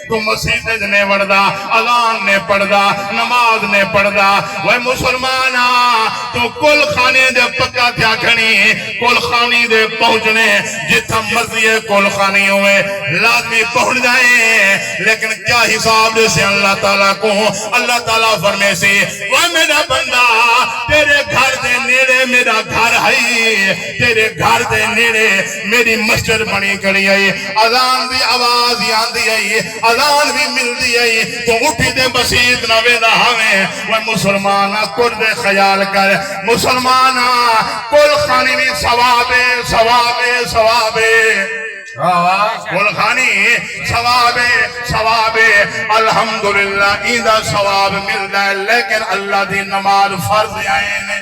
تو مسجد نے وڑدا اذان نے پڑھدا نماز نے پڑھدا وہ مسلمانا تو کل خانے دے پکا تھیا کھنی کل خانی دے پہنچنے جتھا مرضی کل خانی ہوئے لازمی پہنچ جائیں لیکن کیا حساب دے سے اللہ تعالیٰ کو اللہ تعالیٰ فرمے سے وہ میرا بندہ تیرے گھر دے نیڑے میرا گھر ہے تیرے گھر دے نیڑے میری مسجد بنی کری ہے اذان دی آواز آندی ہے اذان بھی ملدی ہے تو اٹھی دے مسجد نہ ویدا ہمیں وہ مسلمانہ کل دے خیال کر مسلمانہ کل خانی میں ثوابے ثوابے ثوابے کل خانی ثوابے الحمدللہ ایدہ ثواب ملدا ہے لیکن اللہ دی نماز فرض آئے نے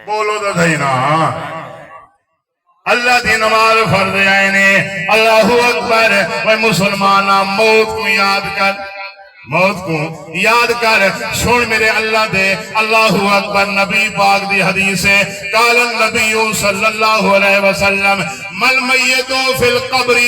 بولو تو صحیح نا اللہ دی نماز فرض آئے نے اللہ اکبر وہ مسلمانہ موت کو یاد کر موت کو یاد کر سن میرے اللہ دے اللہ اکبر نبی پاک دی حدیث ہے قال النبی صلی اللہ علیہ وسلم مل میتو فی القبر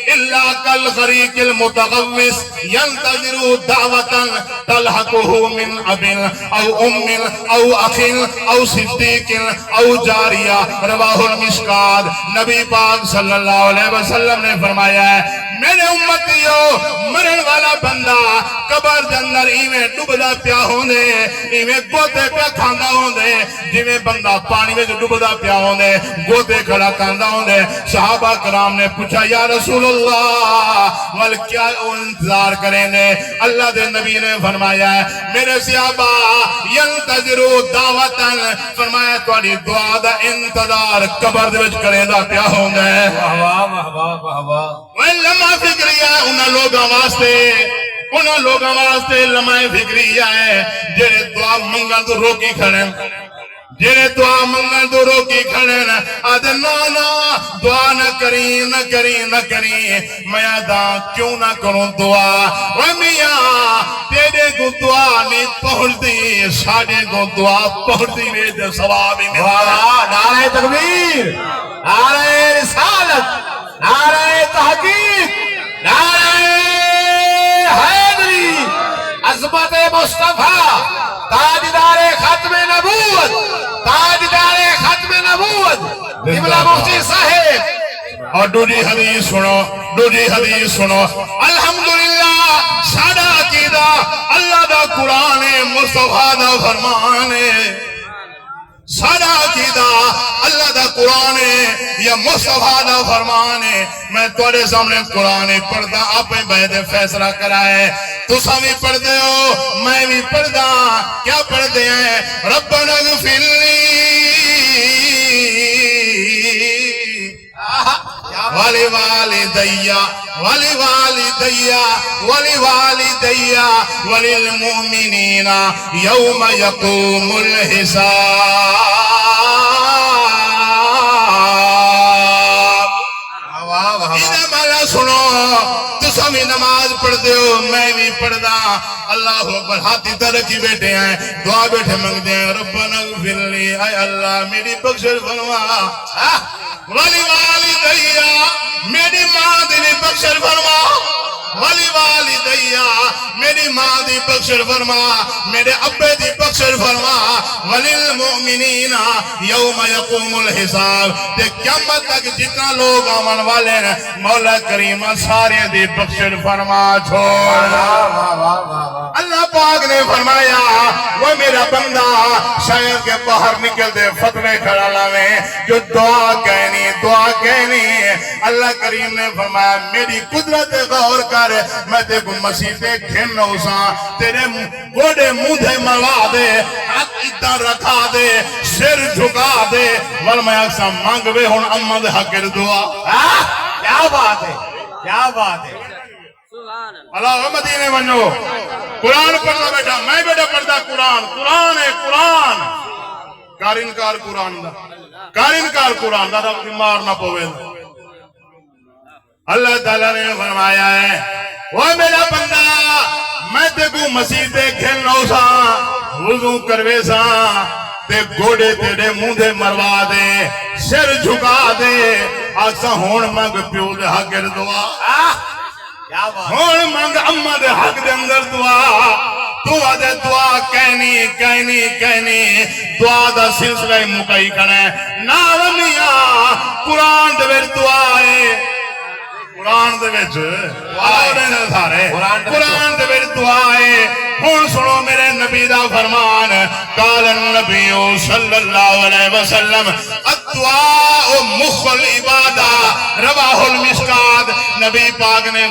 الا کالغریق المتغوث ینتظر دعوتا تلحقه من اب او ام او اخ او صدیق او جاریہ رواہ المشکات نبی پاک صلی اللہ علیہ وسلم نے فرمایا ہے میرے امتیو مرن والا بندہ قبر جنر ایویں ڈبدا پیا ہوندے ایویں گوتے پیا کھاندا ہوندے جویں بندہ پانی وچ ڈبدا پیا ہوندے گوتے کھڑا کھاندا ہوندے صحابہ کرام نے پوچھا یا رسول اللہ ول کیا انتظار کریں گے اللہ دے نبی نے فرمایا ہے میرے صحابہ ینتظروا دعوتا فرمایا تواڈی دعا دا انتظار قبر دے وچ کرے دا پیا ہوندا ہے واہ واہ واہ واہ لمحہ فکریہ انہاں لوگاں واسطے لمحہ فکریہ ہے جڑے دعا منگن تو روکی کھڑے جڑے دعا منگن تو روکی کھڑے آدھے نا دعا نہ کری میں آدھا کیوں نہ کروں دعا وہ میاں تیرے کو دعا نہیں پہنچتی ساڑھے کو دعا پہنچتی میں ثواب ہی ملا نعرہ تکبیر نعرہ رسالت نعرہ تحقیق نعرہ حیدری عظمت مصطفیٰ تاجدار ختم نبوت تاجدار ختم نبوت قبلہ مفتی صاحب اور دوسری حدیث سنو الحمدللہ سادہ عقیدہ اللہ دا قرآن مصطفیٰ دا فرمان سارا عقیدہ اللہ دا قرآن یا مصطفیٰ دا فرمان میں تھوڑے سامنے قرآن پڑھدا آپ بیعت فیصلہ کرائے تو سامی پڑھ دے ہو میں بھی پڑھ دا کیا پڑھ دے ہیں ربنا اغفر لی والی والدیا وللمؤمنین یوم یقوم الحساب انہیں مالا سنو تو سمی نماز پڑھ دے ہو میں بھی پڑھ دا اللہ اکبر ہاتھی ترکی بیٹھے ہیں دعا بیٹھے منگ دے ہیں ربنا اغفر لی اے اللہ میری بخشش فرما والدیا میری ماں دی بخشش فرما والدیا میری ماں دی بخشش فرما میرے ابے دی بخشش فرما وللمؤمنین یوم یقوم الحساب تے قیامت تک جتنا لوگ آمن والے ہیں مولا کریم سارے دی بخشش فرما چھوڑ اللہ پاک نے فرمایا وہ میرا بندہ شاید کے باہر نکل دے فتوے کھڑا لاوے جو دعا کہنی اللہ کریم نے فرمایا میری قدرت غور کر میں تے کو مسیح کھن نوسا تیرے گوڑے مودھے مروا دے ہاتھ ادھا رکھا دے سر جھکا دے ورمہ اکسا مانگوے ہون امد حقر دعا کیا بات ہے اللہ مدینے منو قرآن پڑھنا بیٹا میں بیٹا پڑھتا قرآن ہے قرآن کارنکار قرآن دا رب بیمار نہ پوے اللہ تعالیٰ نے فرمایا ہے وہ میرا بندہ میں تے کو مسیح تے کھلنو سا وضو کروے سا تے گوڑے تیرے مندے مروا دے سر جھکا دے آکسا ہون منگ پیو دے حق دے دعا کیا بات ہون منگ اما دے حق دے اندر دعا دعا دے دعا کہنی دعا دا سلسلہ مکئی کرے نام میاں قرآن دے وچ دعا ہے قرآن دے وچ سارے قرآن دے وچ دعا ہے ہن سنو میرے نبی دا فرمان قال النبی صلی اللہ علیہ وسلم الدعاء مخ العبادہ رواہ المشکات نبی پاک نے